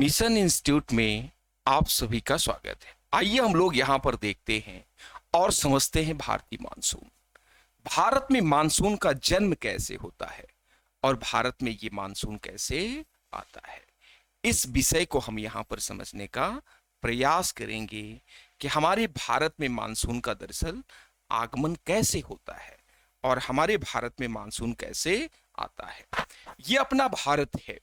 Mission institute में आप सभी का स्वागत है। आइए हम लोग यहाँ पर देखते हैं और समझते हैं भारतीय मानसून। भारत में मानसून का जन्म कैसे होता है और भारत में ये मानसून कैसे आता है, इस विषय को हम यहाँ पर समझने का प्रयास करेंगे कि हमारे भारत में मानसून का दरअसल आगमन कैसे होता है और हमारे भारत में मानसून कैसे आता है। ये अपना भारत है।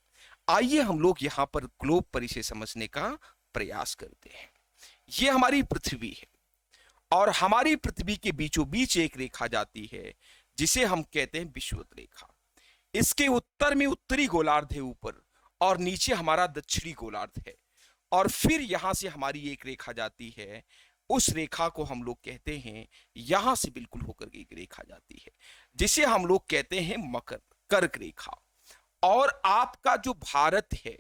आइए हम लोग यहाँ पर ग्लोब पर इसे समझने का प्रयास करते हैं। ये हमारी पृथ्वी है और हमारी पृथ्वी के बीचों बीच एक रेखा जाती है जिसे हम कहते हैं विषुवत रेखा। इसके उत्तर में उत्तरी गोलार्ध है ऊपर, और नीचे हमारा दक्षिणी गोलार्ध है। और फिर यहां से हमारी एक रेखा जाती है, उस रेखा को हम लोग कहते हैं, यहां से बिल्कुल होकर के एक रेखा जाती है जिसे हम लोग कहते हैं मकर कर्क रेखा। और आपका जो भारत है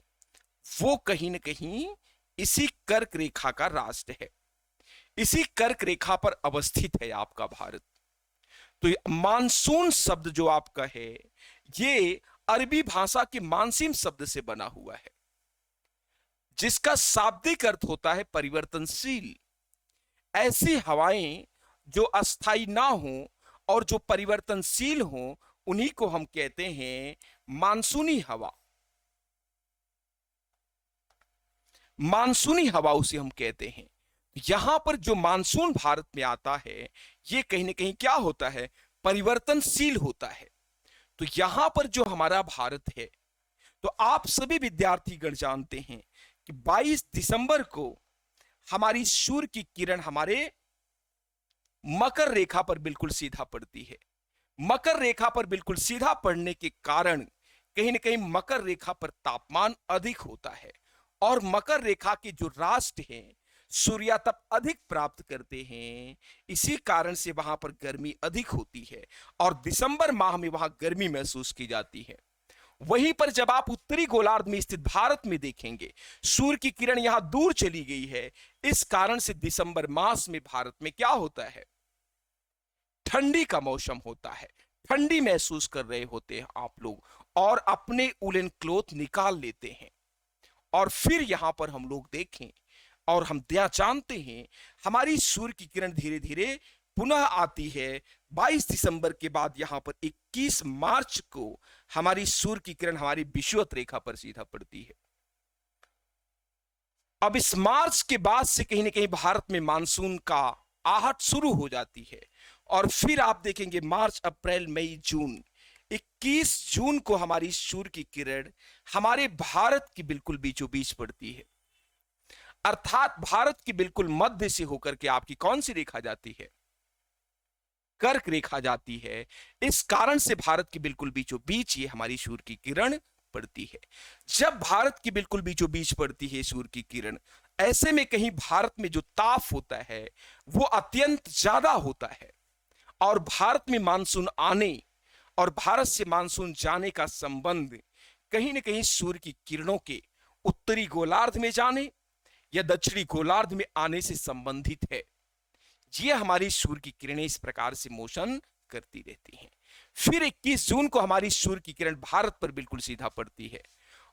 वो कहीं ना कहीं इसी कर्क रेखा का राष्ट्र है। इसी कर्क रेखा पर अवस्थित है आपका भारत। तो मानसून शब्द जो आपका है ये अरबी भाषा के मानसीम शब्द से बना हुआ है, जिसका शाब्दिक अर्थ होता है परिवर्तनशील। ऐसी हवाएं जो अस्थाई ना हो और जो परिवर्तनशील हो, उन्हीं को हम कहते हैं मानसूनी हवा। मानसूनी हवा उसे हम कहते हैं। यहां पर जो मानसून भारत में आता है ये कहीं ना कहीं क्या होता है, परिवर्तनशील होता है। तो यहां पर जो हमारा भारत है, तो आप सभी विद्यार्थीगण जानते हैं कि 22 दिसंबर को हमारी सूर्य की किरण हमारे मकर रेखा पर बिल्कुल सीधा पड़ती है। मकर रेखा पर बिल्कुल सीधा पड़ने के कारण कहीं ना कहीं मकर रेखा पर तापमान अधिक होता है, और मकर रेखा के जो राष्ट्र हैं सूर्यातप अधिक प्राप्त करते हैं। इसी कारण से वहां पर गर्मी अधिक होती है और दिसंबर माह में वहां गर्मी महसूस की जाती है। वहीं पर जब आप उत्तरी गोलार्ध में स्थित भारत में देखेंगे, सूर्य की किरण यहां दूर चली गई है। इस कारण से दिसंबर मास में भारत में क्या होता है, ठंडी का मौसम होता है। ठंडी महसूस कर रहे होते हैं आप लोग और अपने उलन क्लोथ निकाल लेते हैं। और फिर यहां पर हम लोग देखें और हम क्या जानते हैं, हमारी सूर्य की किरण धीरे धीरे पुनः आती है। 22 दिसंबर के बाद यहां पर 21 मार्च को हमारी सूर्य की किरण हमारी विषुवत रेखा पर सीधा पड़ती है। अब इस मार्च के बाद से कहीं ना कहीं भारत में मानसून का आहट शुरू हो जाती है। और फिर आप देखेंगे मार्च अप्रैल मई जून, 21 जून को हमारी सूर्य की किरण हमारे भारत की बिल्कुल बीचों बीच पड़ती है। अर्थात भारत की बिल्कुल मध्य से होकर के आपकी कौन सी रेखा जाती है, कर्क रेखा जाती है। इस कारण से भारत के बिल्कुल बीचों बीच ये हमारी सूर्य की किरण पड़ती है। जब भारत की बिल्कुल बीचों बीच पड़ती है सूर्य की किरण, ऐसे में कहीं भारत में जो ताप होता है वो अत्यंत ज्यादा होता है। और भारत में मानसून आने और भारत से मानसून जाने का संबंध कहीं ना कहीं सूर्य की किरणों के उत्तरी गोलार्ध में जाने या दक्षिणी गोलार्ध में आने से संबंधित है। ये हमारी सूर्य की किरणें इस प्रकार से मोशन करती रहती हैं। फिर 21 जून को हमारी सूर्य की किरण भारत पर बिल्कुल सीधा पड़ती है।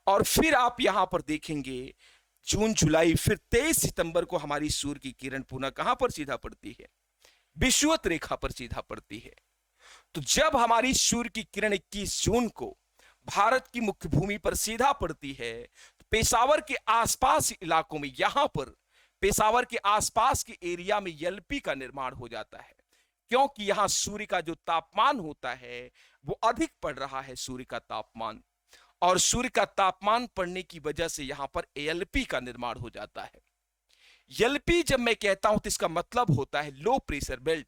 और फिर आप यहां पर देखेंगे जून जुलाई, फिर 23 सितंबर को हमारी सूर्य की किरण पुनः कहां पर सीधा पड़ती है, विषुवत रेखा पर सीधा पड़ती है। तो जब हमारी सूर्य की किरण 21 जून को भारत की मुख्य भूमि पर सीधा पड़ती है, तो पेशावर के आसपास इलाकों में, यहां पर पेशावर के आसपास के एरिया में यलपी का निर्माण हो जाता है, क्योंकि यहां सूर्य का जो तापमान होता है वो अधिक पड़ रहा है, सूर्य का तापमान। और सूर्य का तापमान पड़ने की वजह से यहां पर एलपी का निर्माण हो जाता है। एलपी जब मैं कहता हूं तो इसका मतलब होता है low pressure belt.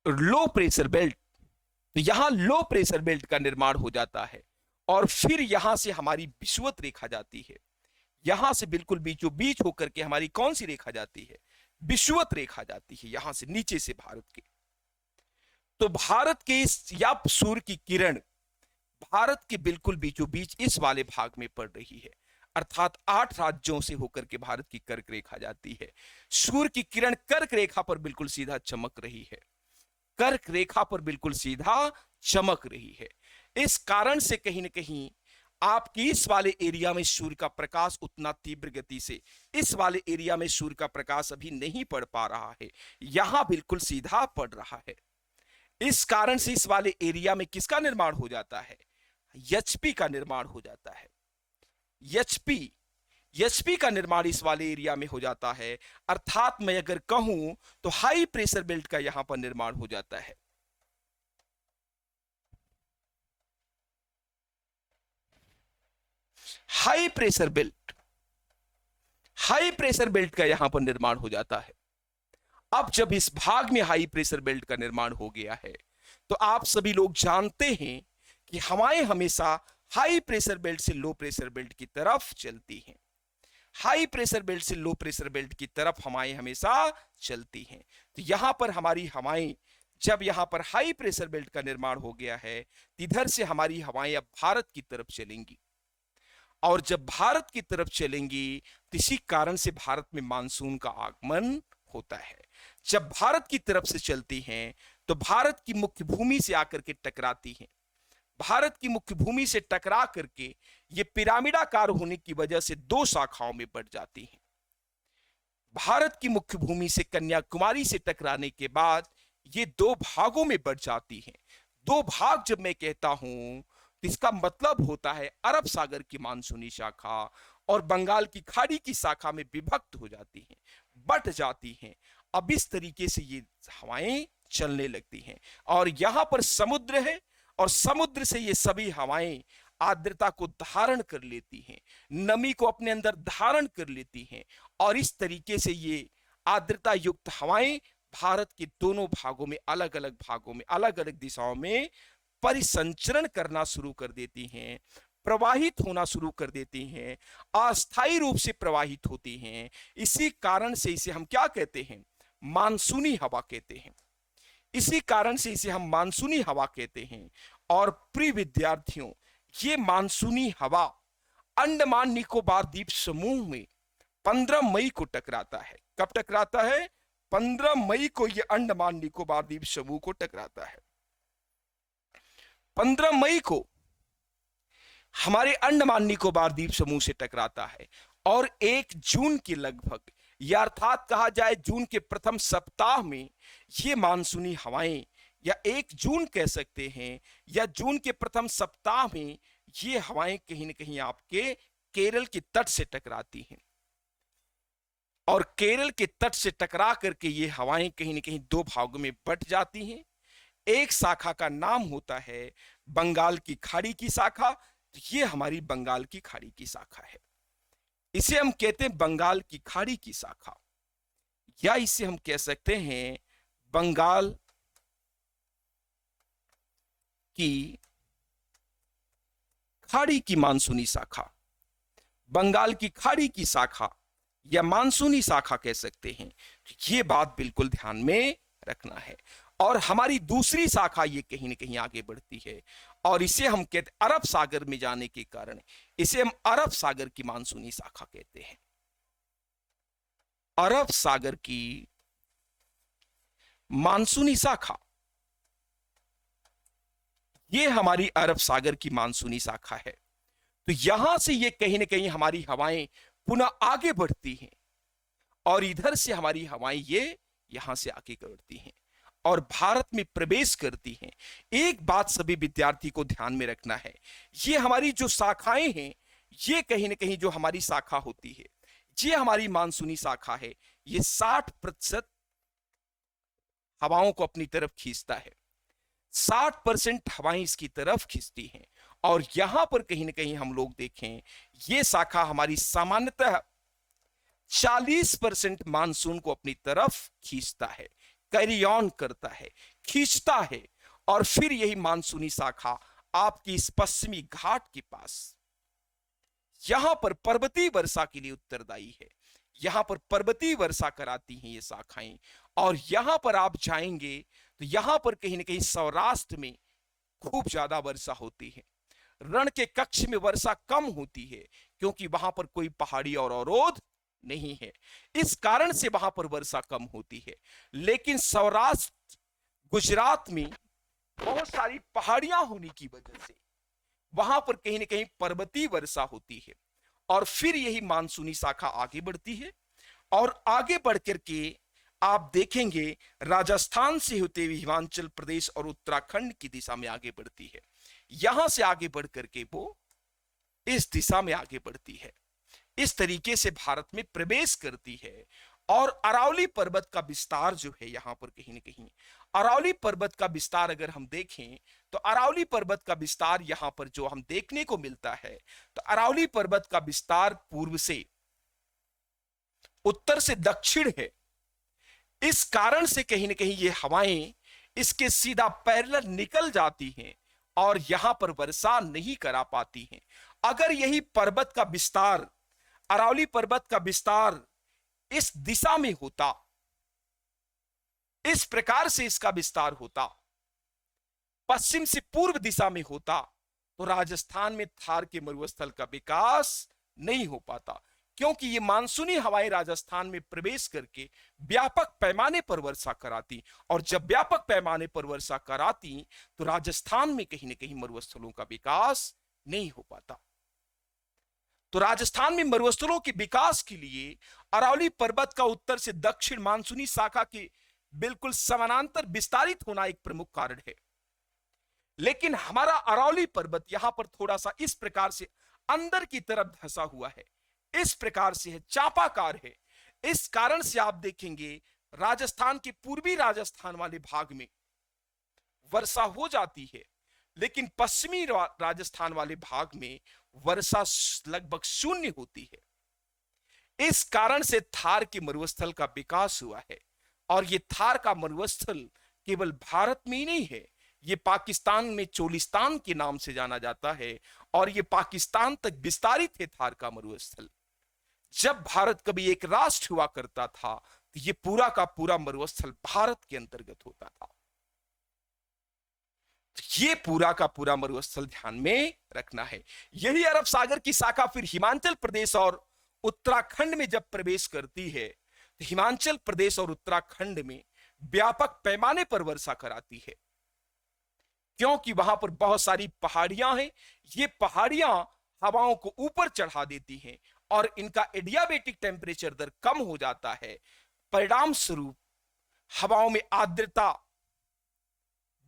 Low pressure belt, तो यहां लो प्रेशर बेल्ट का निर्माण हो जाता है। और फिर यहां से हमारी विषुवत रेखा जाती है। यहां से बिल्कुल बीचों बीच होकर के हमारी कौन सी रेखा जाती है, विषुवत रेखा जाती है, यहां से नीचे से भारत के। तो भारत के इस या सूर्य की किरण भारत के बिल्कुल बीचों बीच इस वाले भाग में पड़ रही है। अर्थात 8 राज्यों से होकर के भारत की कर्क रेखा जाती है। सूर्य की किरण कर्क रेखा पर बिल्कुल सीधा चमक रही है। कर्क रेखा पर बिल्कुल सीधा चमक रही है। इस कारण से कहीं ना कहीं आपकी इस वाले एरिया में सूर्य का प्रकाश उतना तीव्र गति से, इस वाले एरिया में सूर्य का प्रकाश अभी नहीं पड़ पा रहा है, यहां बिल्कुल सीधा पड़ रहा है। इस कारण से इस वाले एरिया में किसका निर्माण हो जाता है? एचपी का निर्माण हो जाता है। एचपी का निर्माण इस वाले एरिया में हो जाता है, अर्थात मैं अगर कहूं तो हाई प्रेशर बेल्ट का यहां पर निर्माण हो जाता है। हाई प्रेशर बेल्ट का यहां पर निर्माण हो जाता है। अब जब इस भाग में हाई प्रेशर बेल्ट का निर्माण हो गया है, तो आप सभी लोग जानते हैं कि हवाएं हमेशा हाई प्रेशर बेल्ट से लो प्रेशर बेल्ट की तरफ चलती हैं। हाई प्रेशर बेल्ट से लो प्रेशर बेल्ट की तरफ हवाएं हमेशा चलती हैं। तो यहां पर हमारी हवाएं, जब यहां पर हाई प्रेशर बेल्ट का निर्माण हो गया है, इधर से हमारी हवाएं अब भारत की तरफ चलेंगी, और जब भारत की तरफ चलेंगी तो इसी कारण से भारत में मानसून का आगमन होता है। जब भारत की तरफ से चलती हैं तो भारत की मुख्य भूमि से आकर के टकराती हैं। भारत की मुख्य भूमि से टकरा करके ये पिरामिडाकार होने की वजह से दो शाखाओं में बढ़ जाती हैं। भारत की मुख्य भूमि से कन्याकुमारी से टकराने के बाद ये दो भागों में बढ़ जाती हैं। दो भाग जब मैं कहता हूं तो इसका मतलब होता है अरब सागर की मानसूनी शाखा और बंगाल की खाड़ी की शाखा में विभक्त हो जाती हैं, बट जाती हैं। अब इस तरीके से ये हवाएं चलने लगती हैं, और यहां पर समुद्र है, और समुद्र से ये सभी हवाएं आर्द्रता को धारण कर लेती हैं, नमी को अपने अंदर धारण कर लेती हैं, और इस तरीके से ये आर्द्रता युक्त हवाएं भारत के दोनों भागों में, अलग अलग भागों में, अलग अलग दिशाओं में परिसंचरण करना शुरू कर देती हैं, प्रवाहित होना शुरू कर देती हैं, अस्थायी रूप से प्रवाहित होती हैं। इसी कारण से इसे हम क्या कहते हैं? मानसूनी हवा कहते हैं। इसी कारण से इसे हम मानसूनी हवा कहते हैं। और प्रिय विद्यार्थियों, ये मानसूनी हवा अंडमान निकोबार द्वीप समूह में 15 मई को टकराता है। कब टकराता है? 15 मई को ये अंडमान निकोबार द्वीप समूह को टकराता है। 15 मई को हमारे अंडमान निकोबार द्वीप समूह से टकराता है, और 1 जून के लगभग, या अर्थात कहा जाए जून के प्रथम सप्ताह में ये मानसूनी हवाएं, या 1 जून कह सकते हैं, या जून के प्रथम सप्ताह में ये हवाएं कहीं ना कहीं आपके केरल के तट से टकराती हैं, और केरल के तट से टकरा करके ये हवाएं कहीं ना कहीं दो भागों में बट जाती हैं। एक शाखा का नाम होता है बंगाल की खाड़ी की शाखा, तो ये हमारी बंगाल की खाड़ी की शाखा है। इसे हम कहते हैं बंगाल की खाड़ी की शाखा, या इसे हम कह सकते हैं बंगाल की खाड़ी की मानसूनी शाखा। बंगाल की खाड़ी की शाखा या मानसूनी शाखा कह सकते हैं। ये बात बिल्कुल ध्यान में रखना है। और हमारी दूसरी शाखा ये कहीं ना कहीं आगे बढ़ती है, और इसे हम कहते हैं अरब सागर में जाने के कारण इसे हम अरब सागर की मानसूनी शाखा कहते हैं। अरब सागर की मानसूनी शाखा, ये हमारी अरब सागर की मानसूनी शाखा है। तो यहां से ये कहीं ना कहीं हमारी हवाएं पुनः आगे बढ़ती हैं, और इधर से हमारी हवाएं ये यहां से आगे बढ़ती हैं और भारत में प्रवेश करती हैं। एक बात सभी विद्यार्थी को ध्यान में रखना है, ये हमारी जो शाखाएं हैं, ये कहीं ना कहीं जो हमारी शाखा होती है, ये हमारी मानसूनी शाखा है, ये 60% हवाओं को अपनी तरफ खींचता है। 60% हवाएं इसकी तरफ खींचती हैं, और यहां पर कहीं ना कहीं हम लोग देखें, ये शाखा हमारी सामान्यतः 40% मानसून को अपनी तरफ खींचता है, कैरी ऑन करता है, खींचता है। और फिर यही मानसूनी शाखा आपकी इस पश्चिमी घाट के पास यहां पर पर्वतीय वर्षा के लिए उत्तरदायी है। यहां पर पर्वतीय वर्षा कराती हैं ये शाखाएं, और यहां पर आप जाएंगे तो यहां पर कहीं ना कहीं सौराष्ट्र में खूब ज्यादा वर्षा होती है। रण के कक्ष में वर्षा कम होती है, क्योंकि वहां पर कोई पहाड़ी और अवरोध नहीं है, इस कारण से वहां पर वर्षा कम होती है। लेकिन सौराष्ट्र गुजरात में बहुत सारी पहाड़ियां होने की वजह से वहां पर कहीं ना कहीं पर्वतीय वर्षा होती है और फिर यही मानसूनी शाखा आगे बढ़ती है और आगे बढ़ करके आप देखेंगे राजस्थान से होते हुए हिमाचल प्रदेश और उत्तराखंड की दिशा में आगे बढ़ती है। यहां से आगे बढ़ करके वो इस दिशा में आगे बढ़ती है, इस तरीके से भारत में प्रवेश करती है। और अरावली पर्वत का विस्तार जो है यहां पर कहीं ना कहीं, अरावली पर्वत का विस्तार अगर हम देखें तो अरावली पर्वत का विस्तार यहां पर जो हम देखने को मिलता है, तो अरावली पर्वत का विस्तार पूर्व से उत्तर से दक्षिण है। इस कारण से कहीं ना कहीं ये हवाएं इसके सीधा पैरेलल निकल जाती हैं और यहां पर वर्षा नहीं करा पाती हैं। अगर यही पर्वत का विस्तार, अरावली पर्वत का विस्तार इस दिशा में होता, इस प्रकार से इसका विस्तार होता, पश्चिम से पूर्व दिशा में होता, तो राजस्थान में थार के मरुस्थल का विकास नहीं हो पाता, क्योंकि ये मानसूनी हवाएं राजस्थान में प्रवेश करके व्यापक पैमाने पर वर्षा कराती, और जब व्यापक पैमाने पर वर्षा कराती तो राजस्थान में कहीं ना कहीं मरुस्थलों का विकास नहीं हो पाता। तो राजस्थान में मरुस्थलों के विकास के लिए अरावली पर्वत का उत्तर से दक्षिण मानसूनी शाखा के बिल्कुल समानांतर विस्तारित होना एक प्रमुख कारण है। लेकिन हमारा अरावली पर्वत यहां पर थोड़ा सा इस प्रकार से अंदर की तरफ धंसा हुआ है, इस प्रकार से है, चापाकार है। इस कारण से आप देखेंगे राजस्थान के पूर्वी राजस्थान वाले भाग में वर्षा हो जाती है, लेकिन पश्चिमी राजस्थान वाले भाग में वर्षा लगभग शून्य होती है। इस कारण से थार के मरुस्थल का विकास हुआ है, और यह थार का मरुस्थल केवल भारत में ही नहीं है, ये पाकिस्तान में चोलिस्तान के नाम से जाना जाता है, और ये पाकिस्तान तक विस्तारित है थार का मरुस्थल। जब भारत कभी एक राष्ट्र हुआ करता था तो ये पूरा का पूरा मरुस्थल भारत के अंतर्गत होता था। तो ये पूरा का पूरा मरुस्थल ध्यान में रखना है। यही अरब सागर की शाखा फिर हिमाचल प्रदेश और उत्तराखंड में जब प्रवेश करती है तो हिमाचल प्रदेश और उत्तराखंड में व्यापक पैमाने पर वर्षा कराती है, क्योंकि वहां पर बहुत सारी पहाड़ियां हैं। ये पहाड़ियां हवाओं को ऊपर चढ़ा देती हैं और इनका एडियाबेटिक टेम्परेचर दर कम हो जाता है। परिणाम स्वरूप हवाओं में आर्द्रता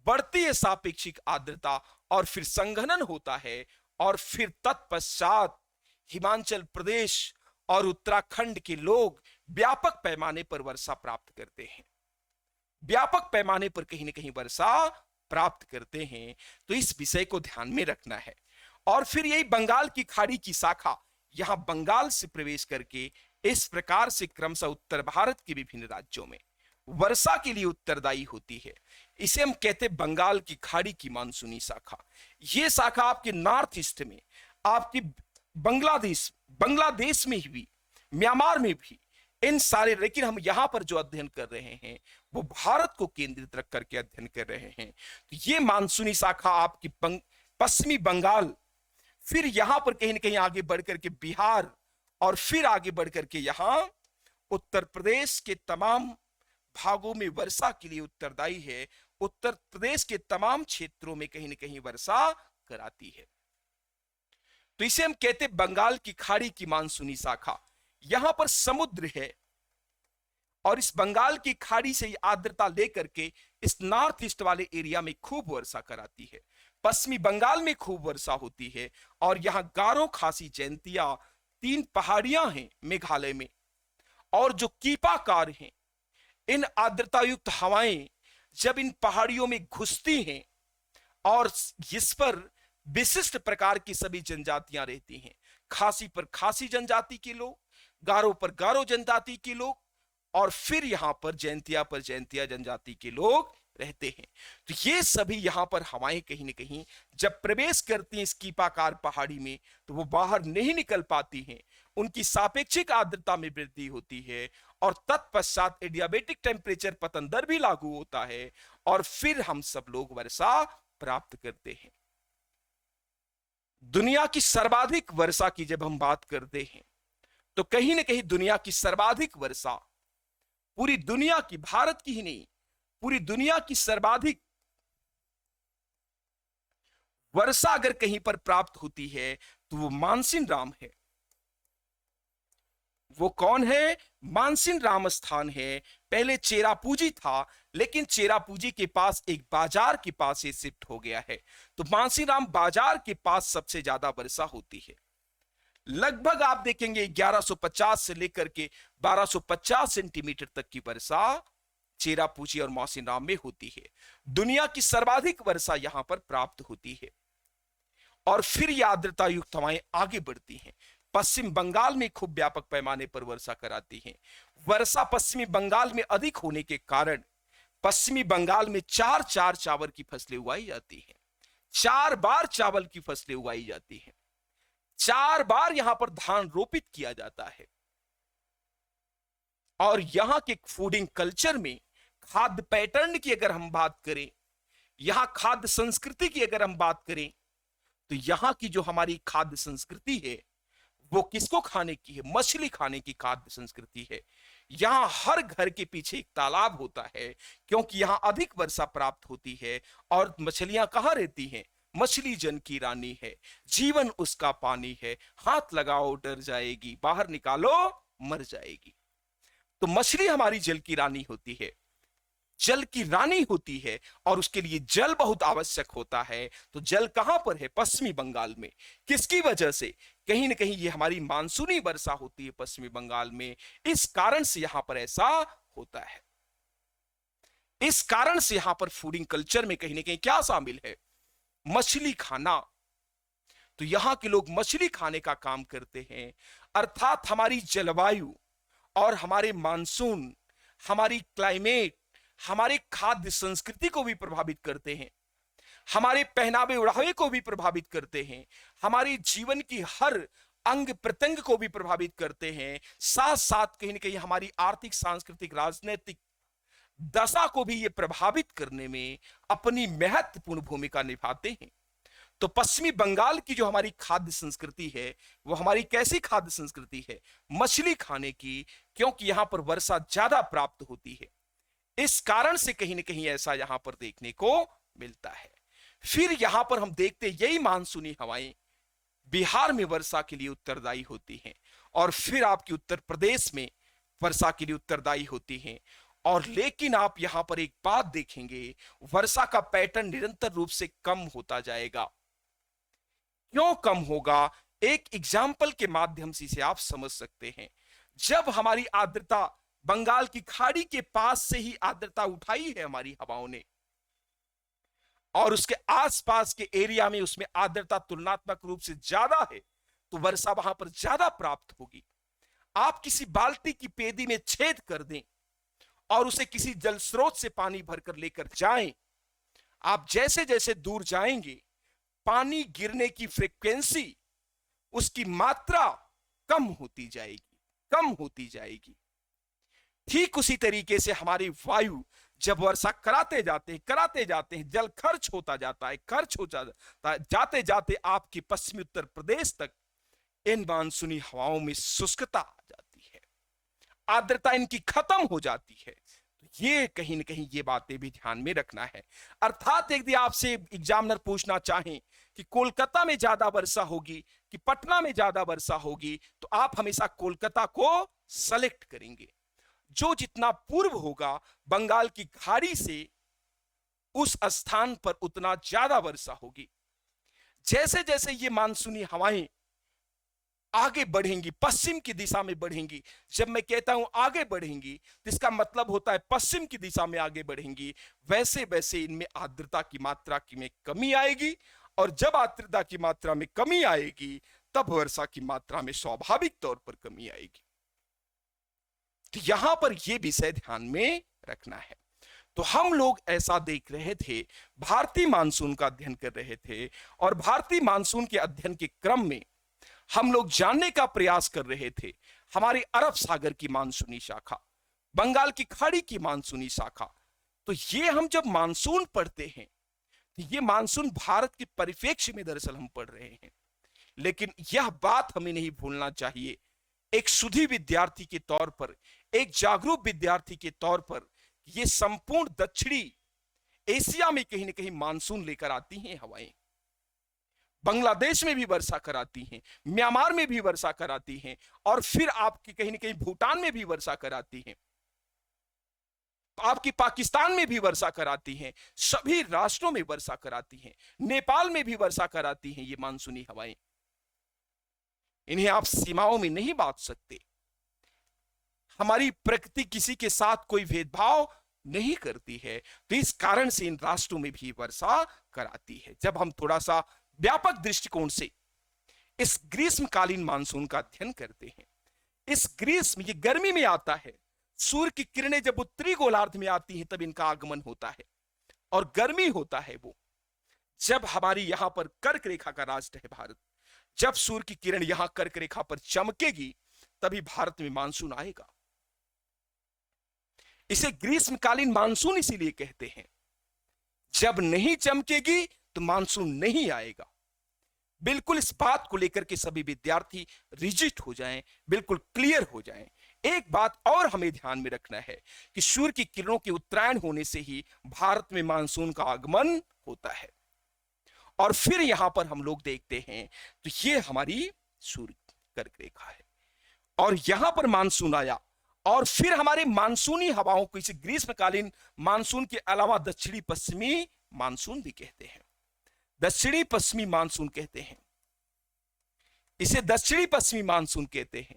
बढ़ती है, सापेक्षिक आर्द्रता, और फिर संघनन होता है, और फिर तत्पश्चात हिमाचल प्रदेश और उत्तराखंड के लोग व्यापक पैमाने पर वर्षा प्राप्त करते हैं, व्यापक पैमाने पर कहीं ना कहीं वर्षा प्राप्त करते हैं। तो इस विषय को ध्यान में रखना है। और फिर यही बंगाल की खाड़ी की शाखा यहां बंगाल से प्रवेश करके इस प्रकार से क्रमशः उत्तर भारत के विभिन्न राज्यों में वर्षा के लिए उत्तरदायी होती है। इसे हम कहते हैं बंगाल की खाड़ी की मानसूनी शाखा। यह शाखा आपके नॉर्थ ईस्ट में, आपकी बांग्लादेश में भी, म्यांमार में भी, इन सारे, लेकिन हम यहां पर जो अध्ययन कर रहे हैं वो भारत को केंद्रित रख करके अध्ययन कर रहे हैं। तो ये मानसूनी शाखा आपकी पश्चिमी बंगाल, फिर यहां पर कहीं ना कहीं आगे बढ़ करके बिहार, और फिर आगे बढ़ करके यहां उत्तर प्रदेश के तमाम भागों में वर्षा के लिए उत्तरदायी है। उत्तर प्रदेश के तमाम क्षेत्रों में कहीं ना कहीं वर्षा कराती है। तो इसे हम कहते हैं बंगाल की खाड़ी की मानसूनी शाखा। यहां पर समुद्र है और इस बंगाल की खाड़ी से आर्द्रता लेकर के इस नॉर्थ ईस्ट वाले एरिया में खूब वर्षा कराती है। पश्चिमी बंगाल में खूब वर्षा होती है, और यहां गारो, खासी, जयंतिया 3 पहाड़ियां हैं मेघालय में, और जो कीपाकार हैं, इन आर्द्रता युक्त हवाएं जब इन पहाड़ियों में घुसती हैं, और इस पर विशिष्ट प्रकार की सभी जनजातियां रहती हैं। खासी पर खासी जनजाति के लोग, गारो पर गारो जनजाति के लोग, और फिर यहां पर जयंतिया पर जयंतिया जनजाति के लोग रहते हैं। तो ये सभी यहां पर हवाएं कहीं ना कहीं जब प्रवेश करती हैं इस कीपाकार पहाड़ी में, तो वो बाहर नहीं निकल पाती हैं, उनकी सापेक्षिक आर्द्रता में वृद्धि होती है, और तत्पश्चात एडियाबेटिक टेम्परेचर पतन दर भी लागू होता है, और फिर हम सब लोग वर्षा प्राप्त करते हैं। दुनिया की सर्वाधिक वर्षा की जब हम बात करते हैं तो कहीं ना कहीं दुनिया की सर्वाधिक वर्षा पूरी दुनिया की, भारत की ही नहीं, पूरी दुनिया की सर्वाधिक वर्षा अगर कहीं पर प्राप्त होती है तो वो मानसिन राम है। वो कौन है? मानसिन राम स्थान है। पहले चेरापूंजी था, लेकिन चेरापूंजी के पास एक बाजार के पास ये शिफ्ट हो गया है। तो मानसिन राम बाजार के पास सबसे ज्यादा वर्षा होती है। लगभग आप देखेंगे 1150 से लेकर के 1250 सेंटीमीटर तक की वर्षा चेरापूंजी और मानसिन राम में होती है। दुनिया की सर्वाधिक वर्षा यहां पर प्राप्त होती है। और फिर ये आर्द्रता युक्त हवाएं आगे बढ़ती हैं। पश्चिम बंगाल में खूब व्यापक पैमाने पर वर्षा कराती हैं। वर्षा पश्चिमी बंगाल में अधिक होने के कारण पश्चिमी बंगाल में चार चावल की फसलें उगाई जाती हैं। 4 बार चावल की फसलें उगाई जाती हैं। 4 बार यहां पर धान रोपित किया जाता है। और यहां के फूडिंग कल्चर में खाद्य पैटर्न की अगर हम बात करें, यहां खाद्य संस्कृति की अगर हम बात करें, तो यहां की जो हमारी खाद्य संस्कृति है वो किसको खाने की है? मछली खाने की खाद्य संस्कृति है। यहां हर घर के पीछे एक तालाब होता है, क्योंकि यहां अधिक वर्षा प्राप्त होती है। और मछलियां कहां रहती हैं? मछली जन की रानी है, जीवन उसका पानी है। हाथ लगाओ डर जाएगी, बाहर निकालो मर जाएगी। तो मछली हमारी जल की रानी होती है, जल की रानी होती है, और उसके लिए जल बहुत आवश्यक होता है। तो जल कहां पर है? पश्चिमी बंगाल में। किसकी वजह से? कहीं ना कहीं ये हमारी मानसूनी वर्षा होती है पश्चिमी बंगाल में। इस कारण से यहां पर ऐसा होता है। इस कारण से यहां पर फूडिंग कल्चर में कहीं ना कहीं क्या शामिल है? मछली खाना। तो यहां के लोग मछली खाने का काम करते हैं। अर्थात हमारी जलवायु और हमारे मानसून, हमारी क्लाइमेट, हमारे खाद्य संस्कृति को भी प्रभावित करते हैं, हमारे पहनावे ओढ़ावे को भी प्रभावित करते हैं, हमारे जीवन की हर अंग प्रत्यंग को भी प्रभावित करते हैं। साथ साथ कहीं ना कहीं हमारी आर्थिक, सांस्कृतिक, राजनीतिक दशा को भी ये प्रभावित करने में अपनी महत्वपूर्ण भूमिका निभाते हैं। तो पश्चिमी बंगाल की जो हमारी खाद्य संस्कृति है वो हमारी कैसी खाद्य संस्कृति है? मछली खाने की, क्योंकि यहां पर वर्षा ज्यादा प्राप्त होती है। इस कारण से कहीं ना कहीं ऐसा यहां पर देखने को मिलता है। फिर यहां पर हम देखते यही मानसूनी हवाएं बिहार में वर्षा के लिए उत्तरदायी होती हैं, और फिर आपकी उत्तर प्रदेश में वर्षा के लिए उत्तरदायी होती हैं। और लेकिन आप यहां पर एक बात देखेंगे, वर्षा का पैटर्न निरंतर रूप से कम होता जाएगा। क्यों कम होगा? एक एग्जाम्पल के माध्यम से इसे आप समझ सकते हैं। जब हमारी आर्द्रता बंगाल की खाड़ी के पास से ही आर्द्रता उठाई है हमारी हवाओं ने, और उसके आसपास के एरिया में उसमें आर्द्रता तुलनात्मक रूप से ज्यादा है, तो वर्षा वहां पर ज्यादा प्राप्त होगी। आप किसी बाल्टी की पेदी में छेद कर दें और उसे किसी जल स्रोत से पानी भरकर लेकर जाएं, आप जैसे जैसे दूर जाएंगे पानी गिरने की फ्रीक्वेंसी, उसकी मात्रा कम होती जाएगी, कम होती जाएगी। ठीक उसी तरीके से हमारी वायु जब वर्षा कराते जाते हैं जल खर्च होता जाता है, खर्च हो जाता है, जाते जाते आपके पश्चिमी उत्तर प्रदेश तक इन मानसूनी हवाओं में शुष्कता आ जाती है, आर्द्रता इनकी खत्म हो जाती है। तो ये कहीं ना कहीं ये बातें भी ध्यान में रखना है। अर्थात यदि आपसे एग्जामिनर पूछना चाहें कि कोलकाता में ज्यादा वर्षा होगी कि पटना में ज्यादा वर्षा होगी, तो आप हमेशा कोलकाता को सेलेक्ट करेंगे। जो जितना पूर्व होगा बंगाल की खाड़ी से, उस स्थान पर उतना ज्यादा वर्षा होगी। जैसे जैसे ये मानसूनी हवाएं आगे बढ़ेंगी, पश्चिम की दिशा में बढ़ेंगी, जब मैं कहता हूं आगे बढ़ेंगी तो इसका मतलब होता है पश्चिम की दिशा में आगे बढ़ेंगी, वैसे वैसे इनमें आर्द्रता की मात्रा में कमी आएगी। और जब आर्द्रता की मात्रा में कमी आएगी तब वर्षा की मात्रा में स्वाभाविक तौर पर कमी आएगी। तो यहां पर यह विषय ध्यान में रखना है। तो हम लोग ऐसा देख रहे थे, भारतीय मानसून का अध्ययन कर रहे थे, और भारतीय मानसून के अध्ययन के क्रम में हम लोग जानने का प्रयास कर रहे थे हमारे अरब सागर की मानसूनी शाखा, बंगाल की खाड़ी की मानसूनी शाखा। तो ये हम जब मानसून पढ़ते हैं तो ये मानसून भारत के परिप्रेक्ष्य में दरअसल हम पढ़ रहे हैं। लेकिन यह बात हमें नहीं भूलना चाहिए, एक सुधी विद्यार्थी के तौर पर, एक जागरूक विद्यार्थी के तौर पर, ये संपूर्ण दक्षिणी एशिया में कहीं ना कहीं मानसून लेकर आती हैं हवाएं। बांग्लादेश में भी वर्षा कराती हैं, म्यांमार में भी वर्षा कराती हैं, और फिर आपकी कहीं ना कहीं भूटान में भी वर्षा कराती हैं, आपकी पाकिस्तान में भी वर्षा कराती हैं, सभी राष्ट्रों में वर्षा कराती हैं, नेपाल में भी वर्षा कराती हैं ये मानसूनी हवाएं। इन्हें आप सीमाओं में नहीं बांध सकते। हमारी प्रकृति किसी के साथ कोई भेदभाव नहीं करती है, तो इस कारण से इन राष्ट्रों में भी वर्षा कराती है। जब हम थोड़ा सा व्यापक दृष्टिकोण से इस ग्रीष्मकालीन मानसून का अध्ययन करते हैं, इस ग्रीष्म ये गर्मी में आता है, सूर्य की किरणें जब उत्तरी गोलार्ध में आती हैं तब इनका आगमन होता है, और गर्मी होता है वो जब हमारी यहां पर कर्क रेखा का राष्ट्र है भारत, जब सूर्य की किरण यहां कर्क रेखा पर चमकेगी तभी भारत में मानसून आएगा। इसे ग्रीष्मकालीन मानसून इसीलिए कहते हैं। जब नहीं चमकेगी तो मानसून नहीं आएगा। बिल्कुल इस बात को लेकर के सभी विद्यार्थी रिजिट हो जाएं, बिल्कुल क्लियर हो जाएं। एक बात और हमें ध्यान में रखना है कि सूर्य की किरणों के उत्तरायण होने से ही भारत में मानसून का आगमन होता है, और फिर यहां पर हम लोग देखते हैं तो ये हमारी सूर्य कर्क रेखा है, और यहां पर मानसून आया, और फिर हमारे मानसूनी हवाओं को इसे ग्रीष्मकालीन मानसून के अलावा दक्षिणी पश्चिमी मानसून भी कहते हैं। दक्षिणी पश्चिमी मानसून कहते हैं, इसे दक्षिणी पश्चिमी मानसून कहते हैं।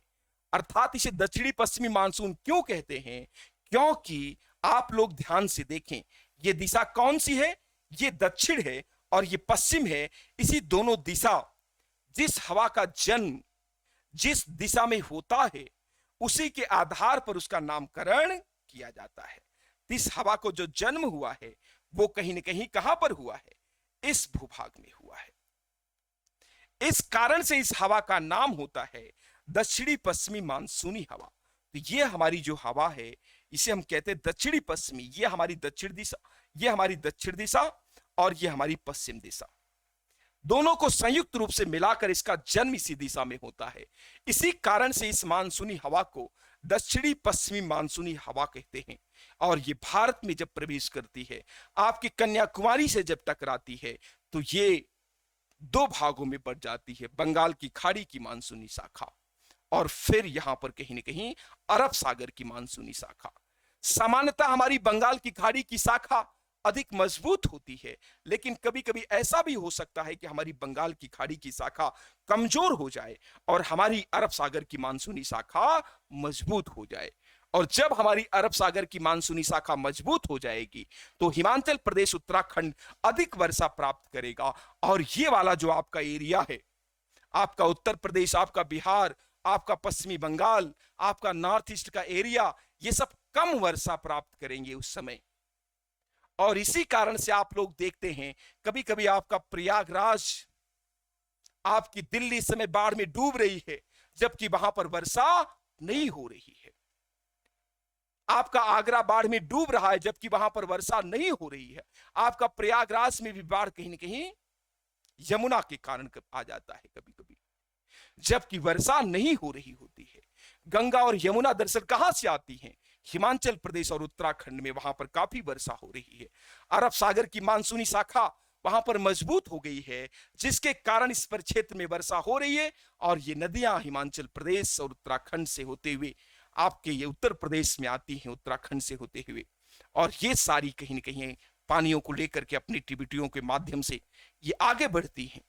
अर्थात इसे दक्षिणी पश्चिमी मानसून क्यों कहते हैं? क्योंकि आप लोग ध्यान से देखें, ये दिशा कौन सी है? ये दक्षिण है और ये पश्चिम है। इसी दोनों दिशा, जिस हवा का जन्म जिस दिशा में होता है उसी के आधार पर उसका नामकरण किया जाता है। इस हवा को जो जन्म हुआ है वो कहीं न कहीं कहां पर हुआ है? इस भूभाग में हुआ है। इस कारण से इस हवा का नाम होता है दक्षिणी पश्चिमी मानसूनी हवा। तो ये हमारी जो हवा है इसे हम कहते हैं दक्षिणी पश्चिमी। ये हमारी दक्षिण दिशा, ये हमारी दक्षिण दिशा, और ये हमारी पश्चिम दिशा, दोनों को संयुक्त रूप से मिलाकर इसका जन्म इसी दिशा में होता है। इसी कारण से इस मानसूनी हवा को दक्षिणी पश्चिमी मानसूनी हवा कहते हैं। और ये भारत में जब प्रवेश करती है, आपकी कन्याकुमारी से जब टकराती है, तो ये दो भागों में बढ़ जाती है, बंगाल की खाड़ी की मानसूनी शाखा और फिर यहां पर कहीं न कहीं अरब सागर की मानसूनी शाखा। सामान्यतः हमारी बंगाल की खाड़ी की शाखा अधिक मजबूत होती है, लेकिन कभी कभी ऐसा भी हो सकता है कि हमारी बंगाल की खाड़ी की शाखा कमजोर हो जाए और हमारी अरब सागर की मानसूनी शाखा मजबूत हो जाए। और जब हमारी अरब सागर की मानसूनी शाखा मजबूत हो जाएगी तो हिमाचल प्रदेश, उत्तराखंड अधिक वर्षा प्राप्त करेगा, और ये वाला जो आपका एरिया है, आपका उत्तर प्रदेश, आपका बिहार, आपका पश्चिमी बंगाल, आपका नॉर्थ ईस्ट का एरिया, ये सब कम वर्षा प्राप्त करेंगे उस समय। और इसी कारण से आप लोग देखते हैं कभी कभी आपका प्रयागराज, आपकी दिल्ली इस समय बाढ़ में डूब रही है जबकि वहां पर वर्षा नहीं हो रही है। आपका आगरा बाढ़ में डूब रहा है जबकि वहां पर वर्षा नहीं हो रही है। आपका प्रयागराज में भी बाढ़ कहीं न कहीं यमुना के कारण आ जाता है कभी कभी, जबकि वर्षा नहीं हो रही होती है। गंगा और यमुना दरअसल कहां से आती हैं? हिमाचल प्रदेश और उत्तराखंड में, वहां पर काफी वर्षा हो रही है। अरब सागर की मानसूनी शाखा वहां पर मजबूत हो गई है, जिसके कारण इस पर क्षेत्र में वर्षा हो रही है, और ये नदियां हिमाचल प्रदेश और उत्तराखंड से होते हुए आपके ये उत्तर प्रदेश में आती हैं, उत्तराखंड से होते हुए, और ये सारी कहीं न कहीं पानियों को लेकर के अपनी टिबिटियों के माध्यम से ये आगे बढ़ती हैं,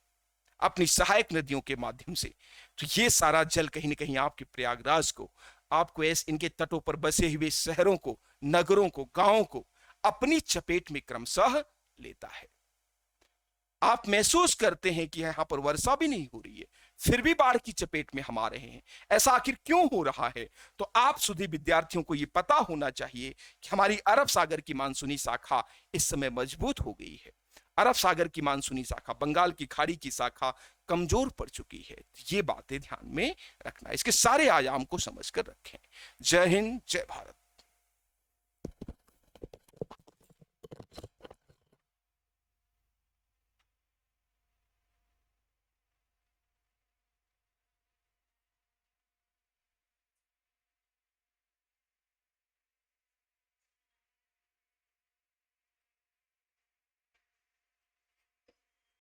अपनी सहायक नदियों के माध्यम से। तो ये सारा जल कहीं न कहीं आपके प्रयागराज को, आपको इनके तटों पर बसे हुए शहरों को, नगरों को, गांवों को अपनी चपेट में क्रमशः लेता है। आप महसूस करते हैं कि यहां पर वर्षा भी नहीं हो रही है, फिर भी बाढ़ की चपेट में हम आ रहे हैं। ऐसा आखिर क्यों हो रहा है? तो आप सभी विद्यार्थियों को यह पता होना चाहिए कि हमारी अरब सागर की मानसूनी शाखा इस समय मजबूत हो गई है। अरब सागर की मानसूनी शाखा, बंगाल की खाड़ी की शाखा कमजोर पड़ चुकी है। ये बातें ध्यान में रखना, इसके सारे आयाम को समझकर रखें। जय हिंद, जय भारत।